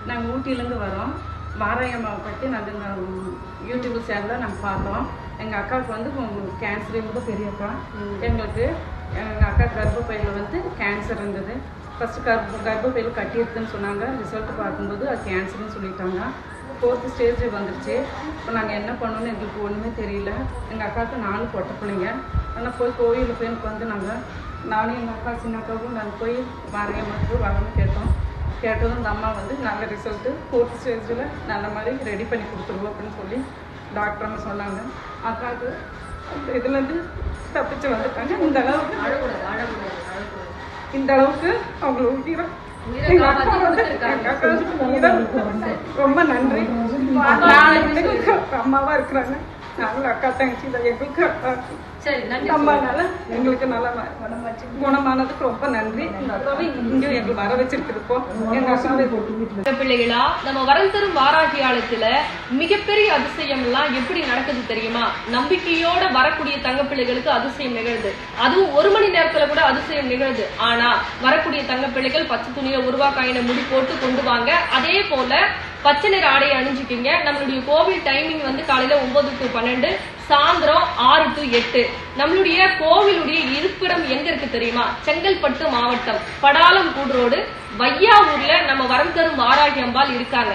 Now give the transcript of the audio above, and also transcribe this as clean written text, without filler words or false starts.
நாங்கள் ஊட்டியிலேருந்து வரோம். வாராகி அம்மாவை பற்றி நாங்கள் இந்த யூடியூப் சேனலில் நாங்கள் பார்த்தோம். எங்கள் அக்காவுக்கு வந்து கேன்சர் இருந்தது, பெரிய அக்கா. எங்களுக்கு எங்கள் அக்கா கர்ப்பப்பையில் வந்து கேன்சர் இருந்தது. ஃபஸ்ட்டு கர்ப்பப்பையில் கட்டியிருக்குன்னு சொன்னாங்க. ரிசல்ட் பார்க்கும்போது அது கேன்சர்னு சொல்லிட்டாங்க. 4th ஸ்டேஜ் வந்துடுச்சு. இப்போ நாங்கள் என்ன பண்ணணும்னு எங்களுக்கு ஒன்றுமே தெரியல. எங்கள் அக்காவுக்கு 4 பொட்டை பிள்ளைங்க. ஆனால் போய் கோவிலில் போய் வந்து நானும் எங்கள் அக்கா சின்ன அக்காவும் நாங்கள் போய் வாராகி அம்மாவுக்கு வரணும்னு கேட்டதும் இந்த அம்மா வந்து நல்ல ரிசல்ட்டு 4th ஸ்டேஜில் நல்ல மாதிரி ரெடி பண்ணி கொடுத்துருவோம் அப்படின்னு சொல்லி டாக்டர் அம்மா சொன்னாங்க. அக்காவுக்கு அந்த இதுலேருந்து தப்பிச்சு வந்துட்டாங்க. இந்த அளவுக்கு அவங்கள உயிரை ரொம்ப நன்றி. அம்மாவா இருக்கிறாங்க. நாங்களும் அக்கா தங்கச்சி தான். எங்களுக்கு அம்மானால எங்களுக்கு நல்லா குணமானதுக்கு ரொம்ப நன்றி. இங்க எங்களுக்கு வர வச்சிருக்கிறப்போம் எங்க அக்கா பிள்ளைகளா நம்ம வரம் தரும் வாராகியாளத்துல மிகப்பெரிய அதிசயம் எல்லாம் எப்படி நடக்குது தெரியுமா? நம்பிக்கையோட வரக்கூடிய தங்க பிள்ளைகளுக்கு அதிசயம் நிகழ்து. அதுவும் 1 மணி நேரத்துல கூட அதிசயம் நிகழ்து. ஆனா வரக்கூடிய தங்க பிள்ளைகள் பச்சை துணியை உருவாக்காயின முடி போட்டு கொண்டு வாங்க. அதே போல பச்சை நிற ஆடையை அணிஞ்சுக்கிங்க. நம்மளுடைய கோவில் டைமிங் வந்து காலையில 9 to 12, சாயந்தரம் 6 to 8. நம்மளுடைய கோவிலுடைய இருப்பிடம் எங்க இருக்கு தெரியுமா? செங்கல்பட்டு மாவட்டம், படாலம் கூடு ரோடு, வையாவூர்ல நம்ம வரம் தரும் வாராகி அம்பாள் இருக்காங்க.